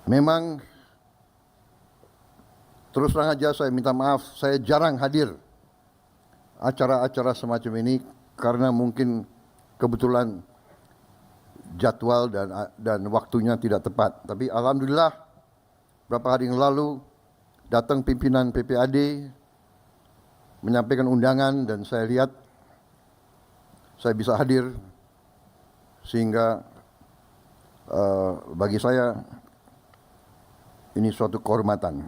Memang terus terang aja saya minta maaf, saya jarang hadir acara-acara semacam ini karena mungkin kebetulan jadwal dan waktunya tidak tepat. Tapi alhamdulillah beberapa hari yang lalu datang pimpinan PPAD menyampaikan undangan dan saya lihat saya bisa hadir sehingga bagi saya ini suatu kehormatan.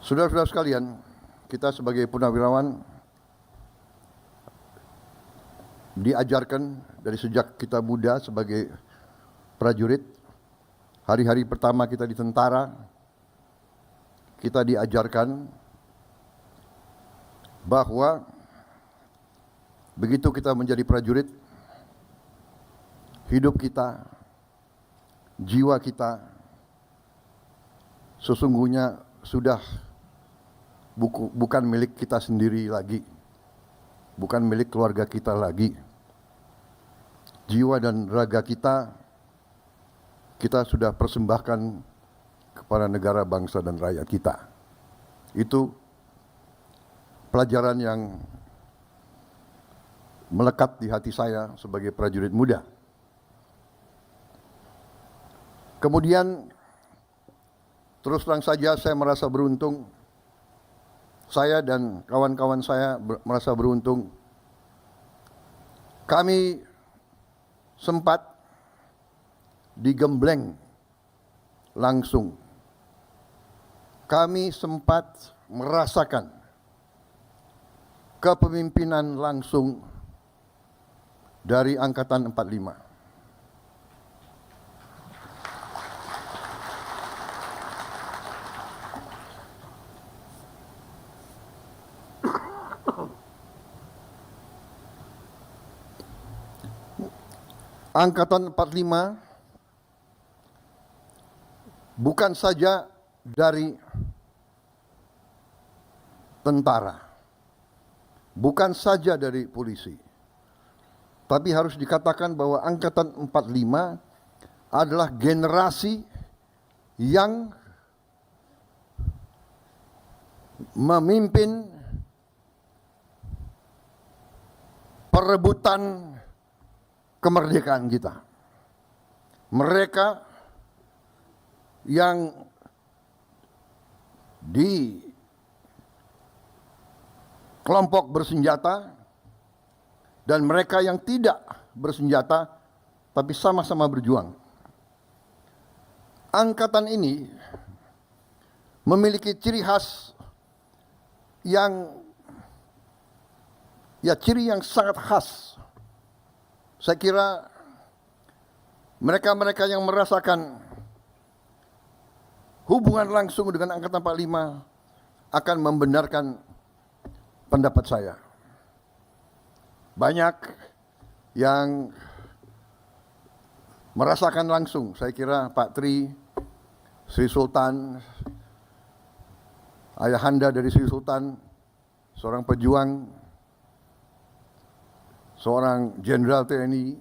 Saudara-saudara sekalian, kita sebagai purnawirawan diajarkan dari sejak kita muda sebagai prajurit. Hari-hari pertama kita di tentara, kita diajarkan bahwa begitu kita menjadi prajurit, hidup kita, jiwa kita sesungguhnya sudah bukan milik kita sendiri lagi, bukan milik keluarga kita lagi. Jiwa dan raga kita sudah persembahkan kepada negara, bangsa, dan rakyat kita. Itu pelajaran yang melekat di hati saya sebagai prajurit muda. Kemudian terus terang saja saya merasa beruntung, saya dan kawan-kawan saya merasa beruntung. Kami sempat digembleng langsung. Kami sempat merasakan kepemimpinan langsung dari Angkatan 45. Angkatan 45 bukan saja dari tentara, bukan saja dari polisi, tapi harus dikatakan bahwa Angkatan 45 adalah generasi yang memimpin perebutan kemerdekaan kita. Mereka yang di kelompok bersenjata dan mereka yang tidak bersenjata tapi sama-sama berjuang. Angkatan ini memiliki ciri khas ciri yang sangat khas. Saya kira mereka-mereka yang merasakan hubungan langsung dengan Angkatan 45 akan membenarkan pendapat saya. Banyak yang merasakan langsung, saya kira Pak Tri, Sri Sultan, ayahanda dari Sri Sultan, seorang pejuang, seorang jenderal TNI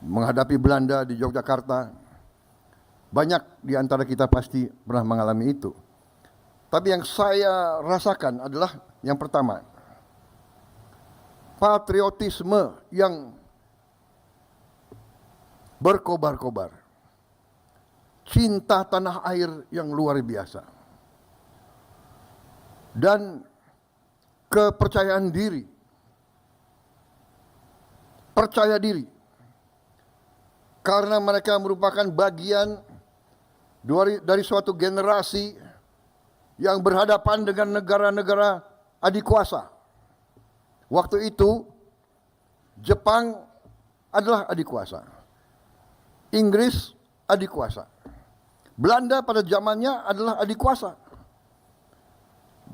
menghadapi Belanda di Yogyakarta. Banyak di antara kita pasti pernah mengalami itu. Tapi yang saya rasakan adalah yang pertama, patriotisme yang berkobar-kobar, cinta tanah air yang luar biasa, dan kepercayaan diri, percaya diri, karena mereka merupakan bagian dari suatu generasi yang berhadapan dengan negara-negara adikuasa. Waktu itu Jepang adalah adikuasa, Inggris adikuasa, Belanda pada zamannya adalah adikuasa,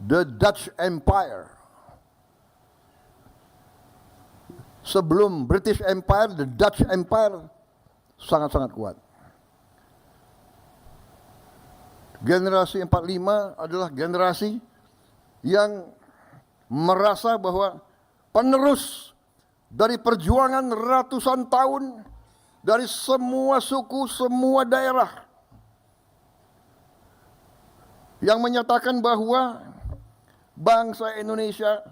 the Dutch Empire. Sebelum British Empire, the Dutch Empire sangat-sangat kuat. Generasi 45 adalah generasi yang merasa bahwa penerus dari perjuangan ratusan tahun dari semua suku, semua daerah, yang menyatakan bahwa bangsa Indonesia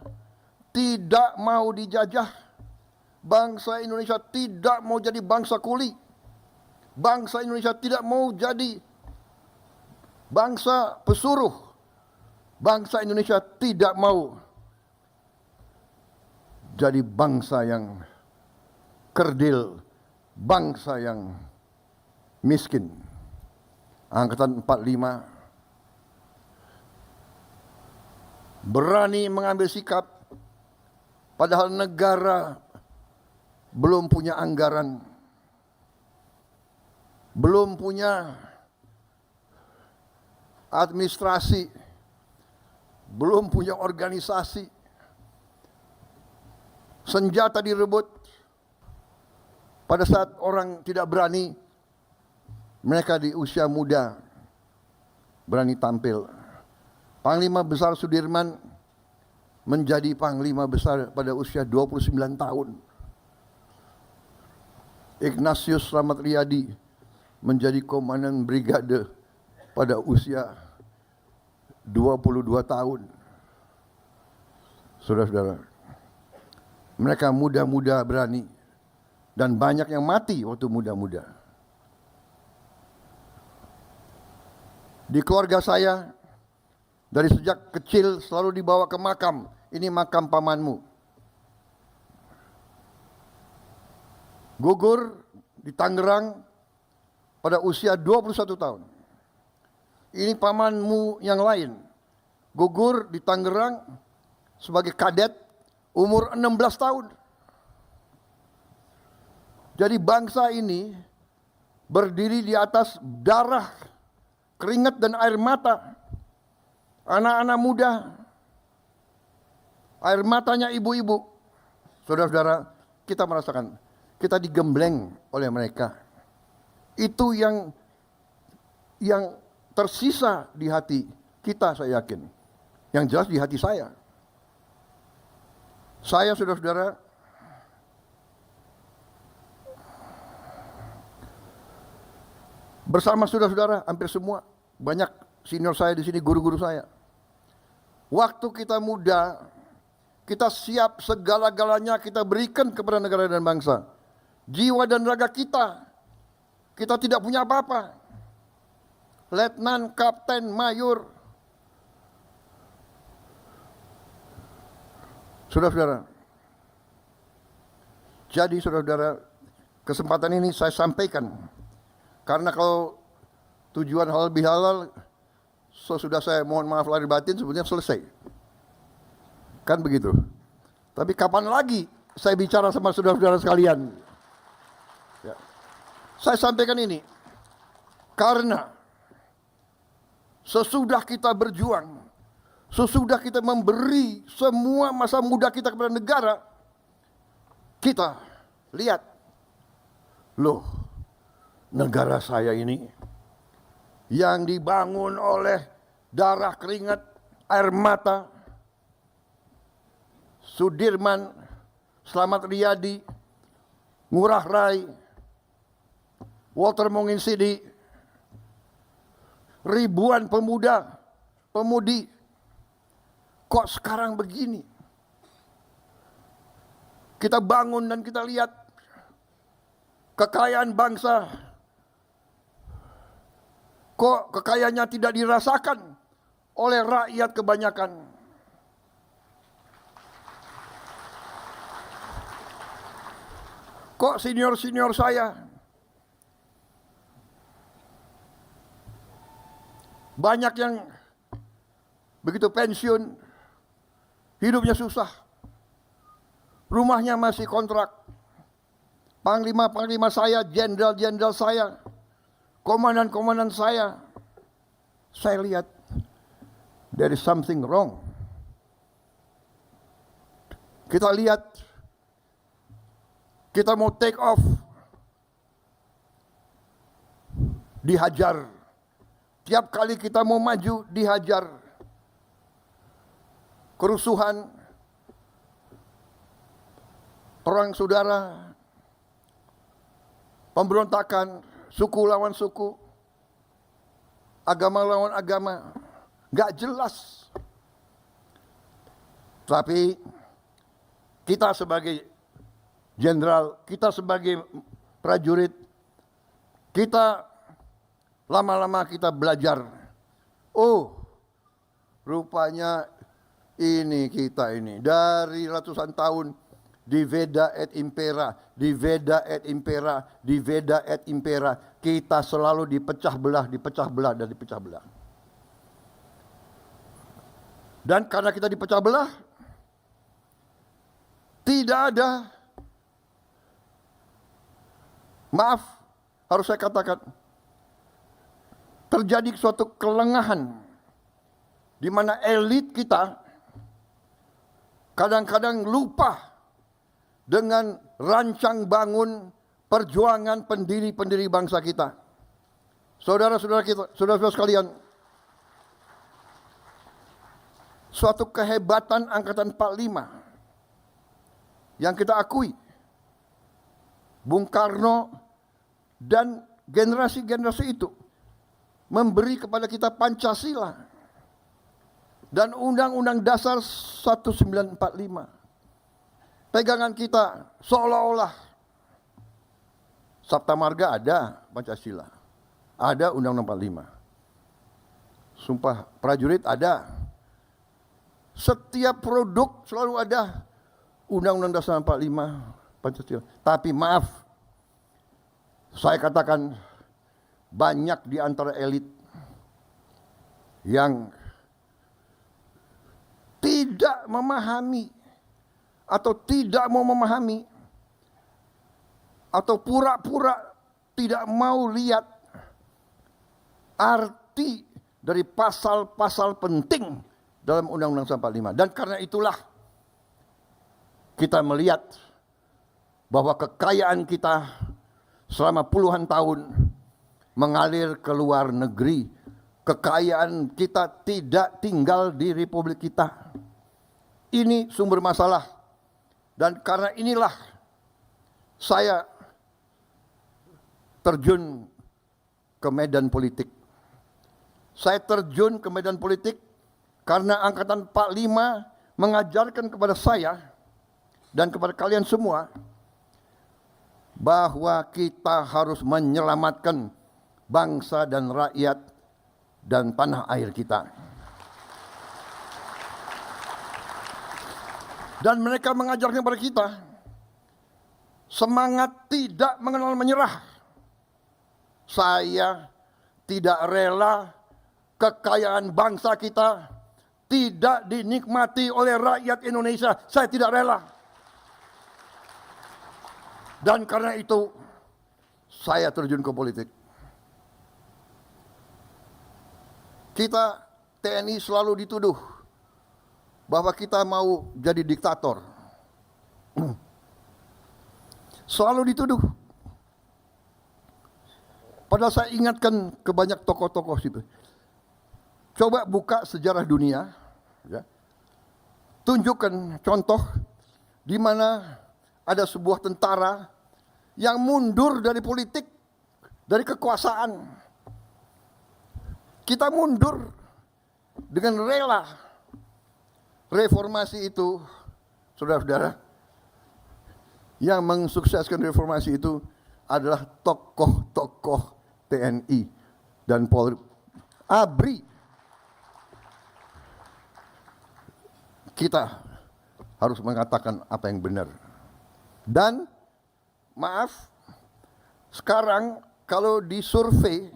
tidak mau dijajah, bangsa Indonesia tidak mau jadi bangsa kuli, bangsa Indonesia tidak mau jadi bangsa pesuruh, bangsa Indonesia tidak mau jadi bangsa yang kerdil, bangsa yang miskin. Angkatan 45 berani mengambil sikap padahal negara belum punya anggaran, belum punya administrasi, belum punya organisasi. Senjata direbut. Pada saat orang tidak berani, mereka di usia muda berani tampil. Panglima Besar Sudirman menjadi Panglima Besar pada usia 29 tahun. Ignatius Slamet Riyadi menjadi Komandan Brigade pada usia 22 tahun. Saudara-saudara, mereka muda-muda berani dan banyak yang mati waktu muda-muda. Di keluarga saya, dari sejak kecil selalu dibawa ke makam. Ini makam pamanmu. Gugur di Tangerang pada usia 21 tahun. Ini pamanmu yang lain. Gugur di Tangerang sebagai kadet umur 16 tahun. Jadi bangsa ini berdiri di atas darah, keringat dan air mata anak-anak muda, air matanya ibu-ibu. Saudara-saudara, kita merasakan, kita digembleng oleh mereka. Itu yang tersisa di hati kita, saya yakin. Yang jelas di hati saya. Saya, saudara-saudara, bersama saudara-saudara hampir semua, banyak senior saya di sini, guru-guru saya. Waktu kita muda, kita siap segala-galanya kita berikan kepada negara dan bangsa. Jiwa dan raga kita tidak punya apa-apa. Letnan, kapten, mayor. Saudara-saudara, jadi saudara-saudara, kesempatan ini saya sampaikan. Karena kalau tujuan halal bihalal, sudah saya mohon maaf lahir batin sebetulnya selesai. Kan begitu. Tapi kapan lagi saya bicara sama saudara-saudara sekalian? Ya. Saya sampaikan ini. Karena sesudah kita berjuang, sesudah kita memberi semua masa muda kita kepada negara, kita lihat, loh, negara saya ini yang dibangun oleh darah, keringat, air mata Sudirman, Slamet Riyadi, Ngurah Rai, Walter Monginsidi, ribuan pemuda, pemudi, kok sekarang begini? Kita bangun dan kita lihat kekayaan bangsa, kok kekayaannya tidak dirasakan oleh rakyat kebanyakan. Kok senior-senior saya banyak yang begitu pensiun, hidupnya susah, rumahnya masih kontrak. Panglima-panglima saya, jenderal-jenderal saya, komandan-komandan saya lihat there is something wrong. Kita lihat, kita mau take off, dihajar. Tiap kali kita mau maju, dihajar. Kerusuhan, perang saudara, pemberontakan, suku lawan suku, agama lawan agama, nggak jelas. Tapi kita sebagai jenderal, kita sebagai prajurit, kita lama-lama kita belajar. Oh, rupanya ini kita ini dari ratusan tahun di Veda et Impera, di Veda et Impera, di Veda et Impera, kita selalu dipecah belah, dan dipecah belah. Dan karena kita dipecah belah, tidak ada, maaf, harus saya katakan, terjadi suatu kelengahan di mana elit kita kadang-kadang lupa dengan rancang bangun perjuangan pendiri-pendiri bangsa kita. Saudara-saudara kita, saudara-saudara sekalian, suatu kehebatan Angkatan 45 yang kita akui. Bung Karno dan generasi-generasi itu memberi kepada kita Pancasila dan Undang-Undang Dasar 1945. Pegangan kita seolah-olah Sabta Marga ada Pancasila, ada Undang-Undang 45. Sumpah Prajurit ada. Setiap produk selalu ada Undang-Undang Dasar 45 Pancasila. Tapi maaf, saya katakan banyak di antara elit yang tidak memahami atau tidak mau memahami atau pura-pura tidak mau lihat arti dari pasal-pasal penting dalam Undang-Undang 45. Dan karena itulah kita melihat bahwa kekayaan kita selama puluhan tahun mengalir ke luar negeri. Kekayaan kita tidak tinggal di Republik kita. Ini sumber masalah. Dan karena inilah saya terjun ke medan politik. Saya terjun ke medan politik karena Angkatan 45 mengajarkan kepada saya dan kepada kalian semua bahwa kita harus menyelamatkan bangsa dan rakyat dan tanah air kita. Dan mereka mengajarkan kepada kita semangat tidak mengenal menyerah. Saya tidak rela kekayaan bangsa kita tidak dinikmati oleh rakyat Indonesia. Saya tidak rela. Dan karena itu saya terjun ke politik. Kita TNI selalu dituduh bahwa kita mau jadi diktator. Selalu dituduh. Padahal saya ingatkan ke banyak tokoh-tokoh situ. Coba buka sejarah dunia, ya. Tunjukkan contoh di mana ada sebuah tentara yang mundur dari politik, dari kekuasaan. Kita mundur dengan rela. Reformasi itu, saudara-saudara, yang mensukseskan reformasi itu adalah tokoh-tokoh TNI dan Polri. ABRI. Kita harus mengatakan apa yang benar. Dan maaf, sekarang kalau disurvei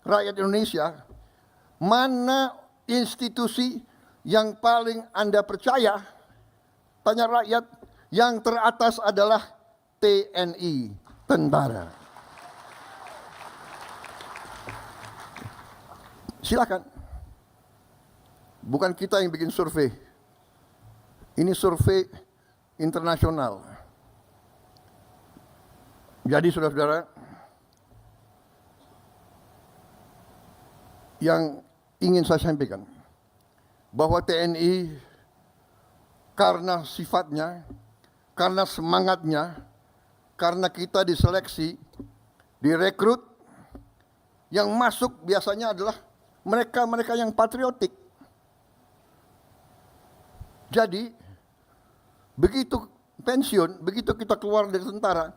rakyat Indonesia, mana institusi yang paling Anda percaya? Tanya rakyat, yang teratas adalah TNI, tentara. Silakan. Bukan kita yang bikin survei. Ini survei internasional. Jadi saudara-saudara, yang ingin saya sampaikan, bahwa TNI karena sifatnya, karena semangatnya, karena kita diseleksi direkrut, yang masuk biasanya adalah mereka-mereka yang patriotik. Jadi, begitu pensiun, begitu kita keluar dari tentara,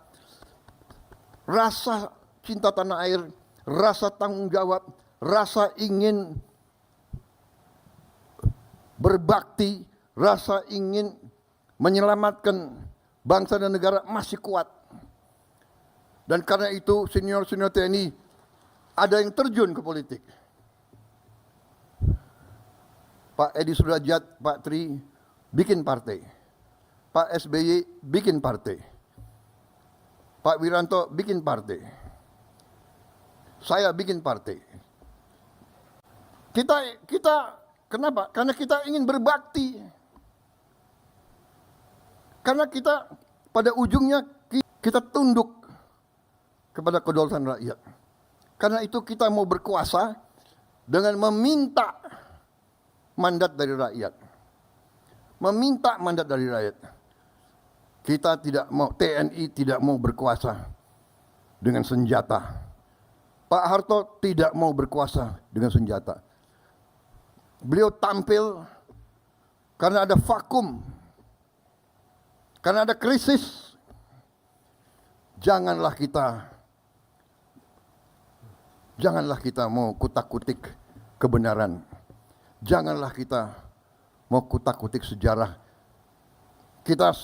rasa cinta tanah air, rasa tanggung jawab, rasa ingin berbakti, rasa ingin menyelamatkan bangsa dan negara masih kuat. Dan karena itu senior-senior TNI ada yang terjun ke politik. Pak Edi Sudrajat, Pak Tri bikin partai. Pak SBY bikin partai. Pak Wiranto bikin partai. Saya bikin partai. Kita kenapa? Karena kita ingin berbakti. Karena kita pada ujungnya kita tunduk kepada kedaulatan rakyat. Karena itu kita mau berkuasa dengan meminta mandat dari rakyat. Meminta mandat dari rakyat. Kita tidak mau, TNI tidak mau berkuasa dengan senjata. Pak Harto tidak mau berkuasa dengan senjata. Beliau tampil karena ada vakum, karena ada krisis. Janganlah kita mau kutak-kutik kebenaran. Janganlah kita mau kutak-kutik sejarah. Kita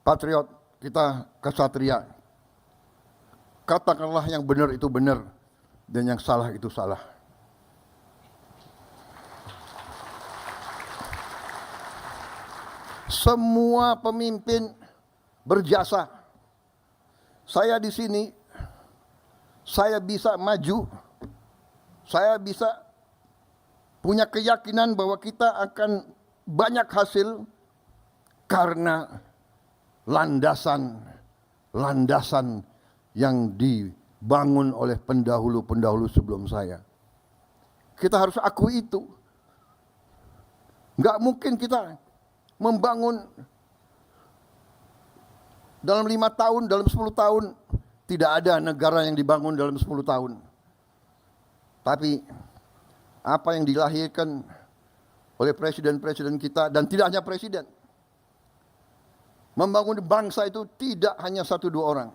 patriot, kita kesatria. Katakanlah yang benar itu benar dan yang salah itu salah. Semua pemimpin berjasa. Saya di sini, saya bisa maju, saya bisa punya keyakinan bahwa kita akan banyak hasil karena landasan yang dibangun oleh pendahulu-pendahulu sebelum saya. Kita harus akui itu. Enggak mungkin kita membangun dalam 5 tahun, dalam 10 tahun. Tidak ada negara yang dibangun dalam 10 tahun. Tapi apa yang dilahirkan oleh presiden-presiden kita, dan tidak hanya presiden, membangun bangsa itu tidak hanya 1-2 orang.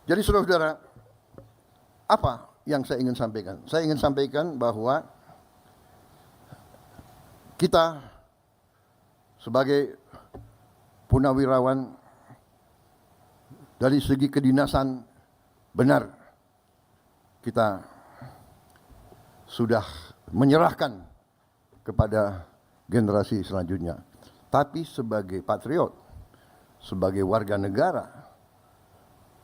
Jadi saudara-saudara, apa yang saya ingin sampaikan? Saya ingin sampaikan bahwa kita sebagai punawirawan dari segi kedinasan benar kita sudah menyerahkan kepada generasi selanjutnya. Tapi sebagai patriot, sebagai warga negara,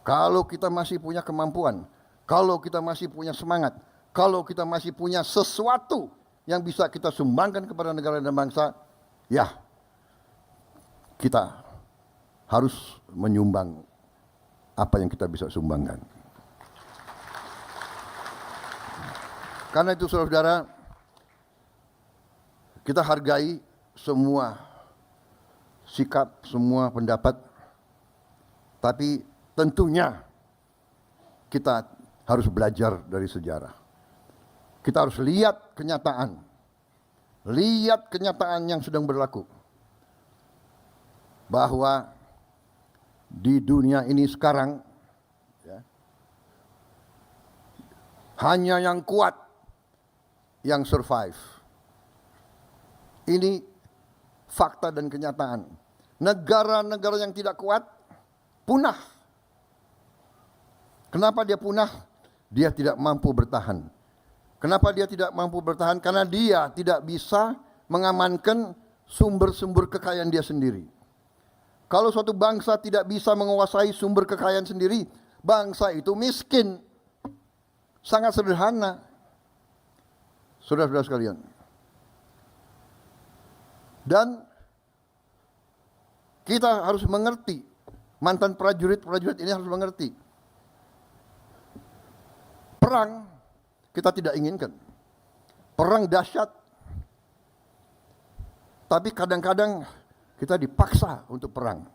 kalau kita masih punya kemampuan, kalau kita masih punya semangat, kalau kita masih punya sesuatu yang bisa kita sumbangkan kepada negara dan bangsa, ya kita harus menyumbang apa yang kita bisa sumbangkan. Karena itu saudara-saudara, kita hargai semua sikap, semua pendapat, tapi tentunya kita harus belajar dari sejarah. Kita harus lihat kenyataan yang sedang berlaku. Bahwa di dunia ini sekarang ya, hanya yang kuat yang survive. Ini fakta dan kenyataan. Negara-negara yang tidak kuat punah. Kenapa dia punah? Dia tidak mampu bertahan. Kenapa dia tidak mampu bertahan? Karena dia tidak bisa mengamankan sumber-sumber kekayaan dia sendiri. Kalau suatu bangsa tidak bisa menguasai sumber kekayaan sendiri, bangsa itu miskin. Sangat sederhana. Saudara-saudara sekalian. Dan kita harus mengerti, mantan prajurit ini harus mengerti. Perang kita tidak inginkan. Perang dahsyat. Tapi kadang-kadang kita dipaksa untuk perang.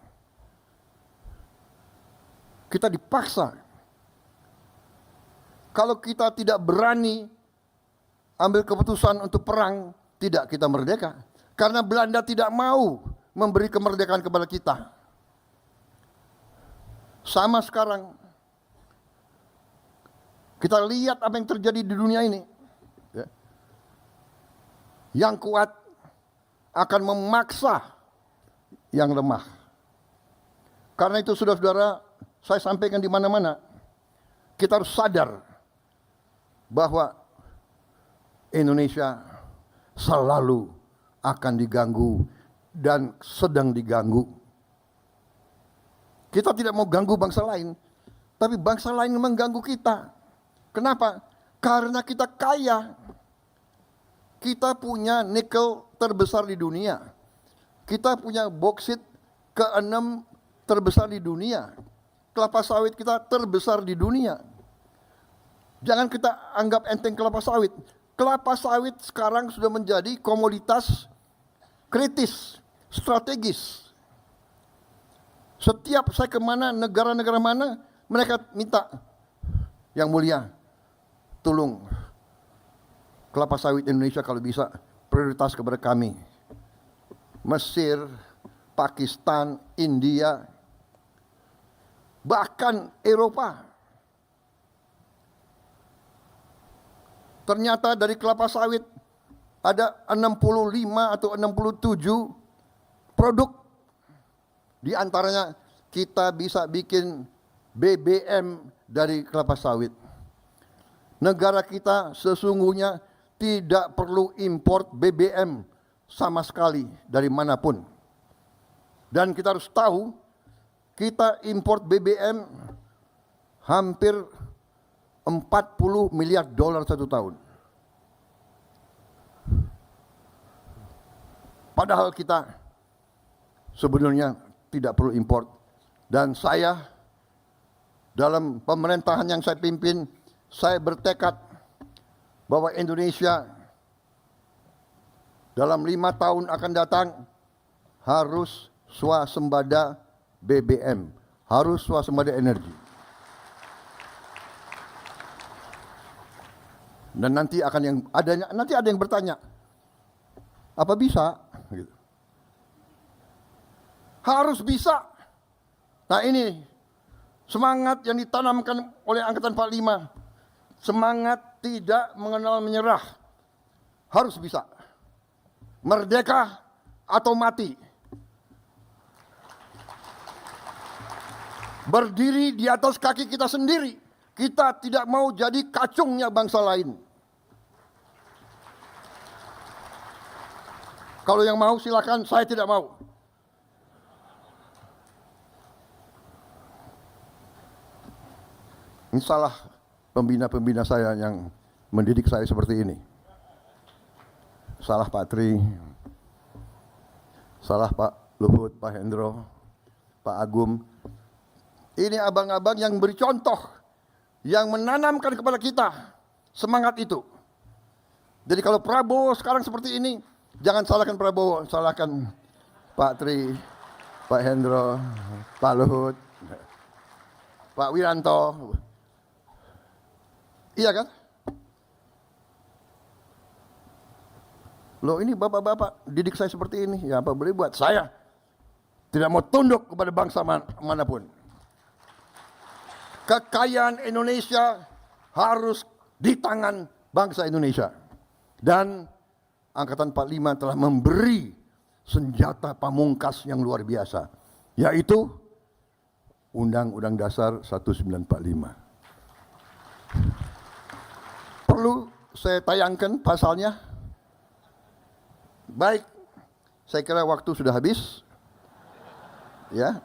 Kita dipaksa Kalau kita tidak berani ambil keputusan untuk perang, tidak kita merdeka. Karena Belanda tidak mau memberi kemerdekaan kepada kita. Sama sekarang, kita lihat apa yang terjadi di dunia ini. Ya. Yang kuat akan memaksa yang lemah. Karena itu saudara-saudara, saya sampaikan di mana-mana, kita harus sadar bahwa Indonesia selalu akan diganggu dan sedang diganggu. Kita tidak mau ganggu bangsa lain, tapi bangsa lain mengganggu kita. Kenapa? Karena kita kaya. Kita punya nikel terbesar di dunia. Kita punya boksit ke-6 terbesar di dunia. Kelapa sawit kita terbesar di dunia. Jangan kita anggap enteng kelapa sawit. Kelapa sawit sekarang sudah menjadi komoditas kritis, strategis. Setiap saya kemana, negara-negara mana, mereka minta, yang mulia, tolong kelapa sawit Indonesia kalau bisa prioritas kepada kami. Mesir, Pakistan, India, bahkan Eropa. Ternyata dari kelapa sawit ada 65 atau 67 produk. Di antaranya kita bisa bikin BBM dari kelapa sawit. Negara kita sesungguhnya tidak perlu import BBM sama sekali dari manapun. Dan kita harus tahu, kita import BBM hampir 40 miliar dolar satu tahun. Padahal kita sebenarnya tidak perlu import. Dan saya dalam pemerintahan yang saya pimpin, saya bertekad bahwa Indonesia dalam 5 tahun akan datang harus swasembada BBM, harus swasembada energi. Dan nanti ada yang bertanya, apa bisa? Gitu. Harus bisa. Nah ini semangat yang ditanamkan oleh Angkatan 45. Semangat tidak mengenal menyerah. Harus bisa. Merdeka atau mati. Berdiri di atas kaki kita sendiri. Kita tidak mau jadi kacungnya bangsa lain. Kalau yang mau silakan, saya tidak mau. Ini salah pembina-pembina saya yang mendidik saya seperti ini. Salah Pak Tri, salah Pak Luhut, Pak Hendro, Pak Agum. Ini abang-abang yang beri contoh, yang menanamkan kepada kita semangat itu. Jadi kalau Prabowo sekarang seperti ini, jangan salahkan Prabowo, salahkan Pak Tri, Pak Hendro, Pak Luhut, Pak Wiranto. Iya kan? Loh ini bapak-bapak didik saya seperti ini, ya apa boleh buat. Saya tidak mau tunduk kepada bangsa manapun. Kekayaan Indonesia harus di tangan bangsa Indonesia. Dan Angkatan 45 telah memberi senjata pamungkas yang luar biasa, yaitu Undang-Undang Dasar 1945. Perlu saya tayangkan pasalnya? Baik, saya kira waktu sudah habis. Ya,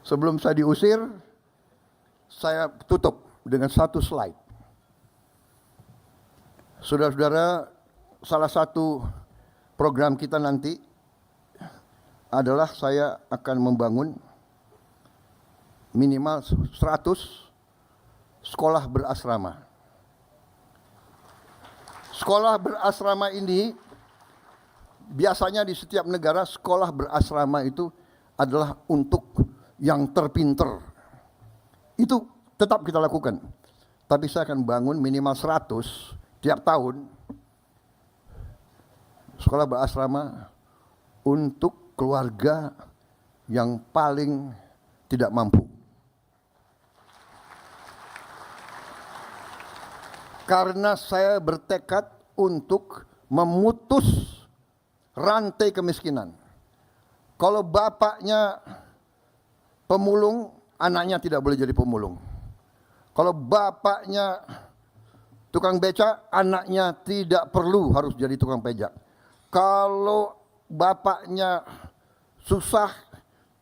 sebelum saya diusir, saya tutup dengan satu slide. Saudara-saudara, salah satu program kita nanti adalah saya akan membangun minimal 100 sekolah berasrama. Sekolah berasrama ini biasanya di setiap negara sekolah berasrama itu adalah untuk yang terpinter. Itu tetap kita lakukan. tapi saya akan bangun minimal 100 tiap tahun sekolah berasrama untuk keluarga yang paling tidak mampu. Karena saya bertekad untuk memutus rantai kemiskinan. Kalau bapaknya pemulung, anaknya tidak boleh jadi pemulung. Kalau bapaknya tukang beca, anaknya tidak perlu harus jadi tukang pejak. Kalau bapaknya susah,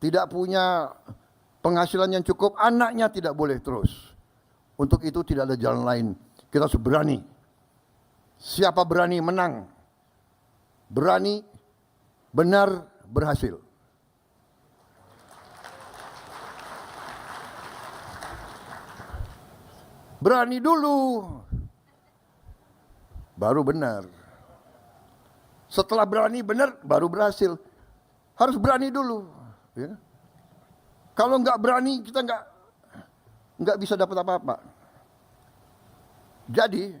tidak punya penghasilan yang cukup, anaknya tidak boleh terus. Untuk itu tidak ada jalan lain. Kita harus berani. Siapa berani menang. Berani benar berhasil. Berani dulu, baru benar. Setelah berani benar, baru berhasil. Harus berani dulu. Ya. Kalau nggak berani, kita nggak bisa dapat apa-apa. Jadi,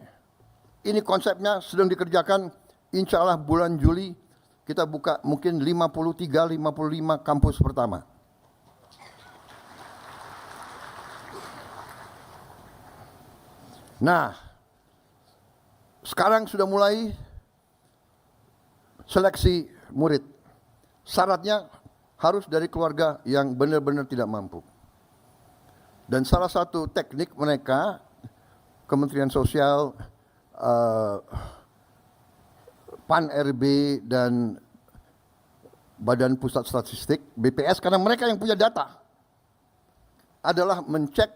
ini konsepnya sedang dikerjakan. Insya Allah bulan Juli kita buka mungkin 53-55 kampus pertama. Nah, sekarang sudah mulai seleksi murid. Syaratnya harus dari keluarga yang benar-benar tidak mampu. Dan salah satu teknik mereka, Kementerian Sosial, PAN-RB dan Badan Pusat Statistik, BPS, karena mereka yang punya data, adalah mencek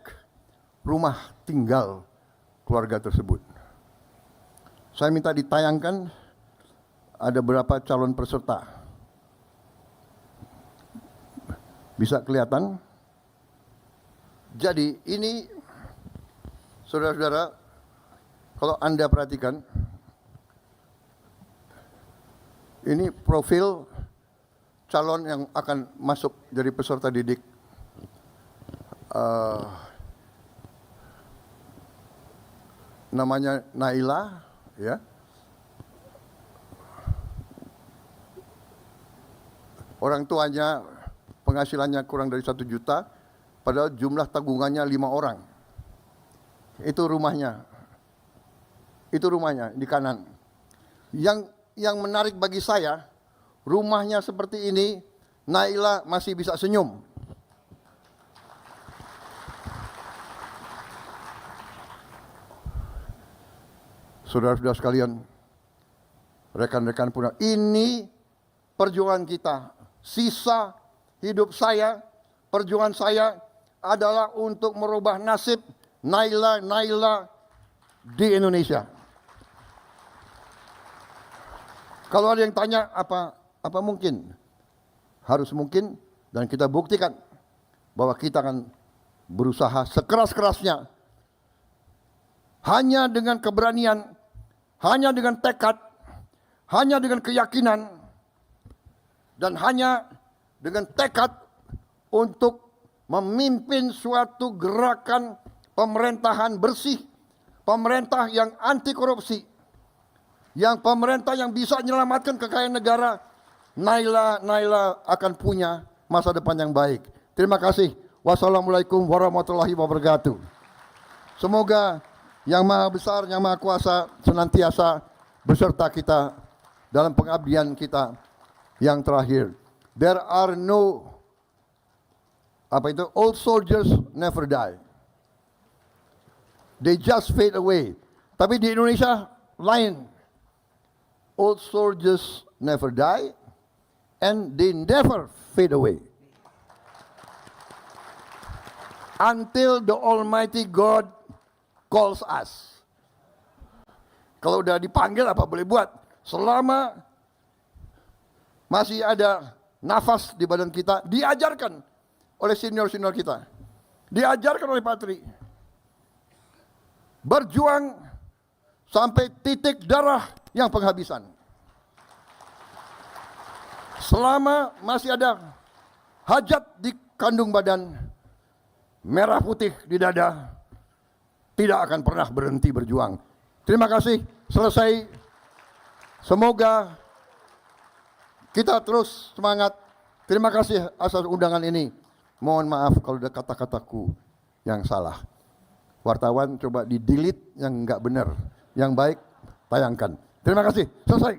rumah tinggal keluarga tersebut. Saya minta ditayangkan ada berapa calon peserta. Bisa kelihatan? Jadi ini, saudara-saudara, kalau Anda perhatikan, ini profil calon yang akan masuk dari peserta didik. Namanya Naila, ya. Orang tuanya penghasilannya kurang dari 1 juta, padahal jumlah tabungannya 5 orang. Itu rumahnya. Itu rumahnya di kanan. Yang menarik bagi saya, rumahnya seperti ini, Naila masih bisa senyum. Saudara-saudara sekalian, rekan-rekan puna, ini perjuangan kita. Sisa hidup saya, perjuangan saya adalah untuk merubah nasib Naila di Indonesia. Kalau ada yang tanya apa mungkin? Harus mungkin, dan kita buktikan bahwa kita akan berusaha sekeras-kerasnya. Hanya dengan keberanian, hanya dengan tekad, hanya dengan keyakinan, dan hanya dengan tekad untuk memimpin suatu gerakan pemerintahan bersih, pemerintah yang anti korupsi, yang pemerintah yang bisa menyelamatkan kekayaan negara. Naila akan punya masa depan yang baik. Terima kasih. Wassalamualaikum warahmatullahi wabarakatuh. Semoga Yang Maha Besar, Yang Maha Kuasa senantiasa beserta kita dalam pengabdian kita yang terakhir. There are no, old soldiers never die. They just fade away. Tapi di Indonesia lain. Old soldiers never die and they never fade away. Until the Almighty God calls us. Kalau udah dipanggil apa boleh buat. Selama masih ada nafas di badan kita, diajarkan oleh senior-senior kita. Diajarkan oleh Patri. Berjuang sampai titik darah yang penghabisan. Selama masih ada hajat di kandung badan, merah putih di dada, tidak akan pernah berhenti berjuang. Terima kasih. Selesai. Semoga kita terus semangat. Terima kasih atas undangan ini. Mohon maaf kalau ada kata-kataku yang salah. Wartawan coba di-delete yang enggak benar. Yang baik tayangkan. Terima kasih. Selesai.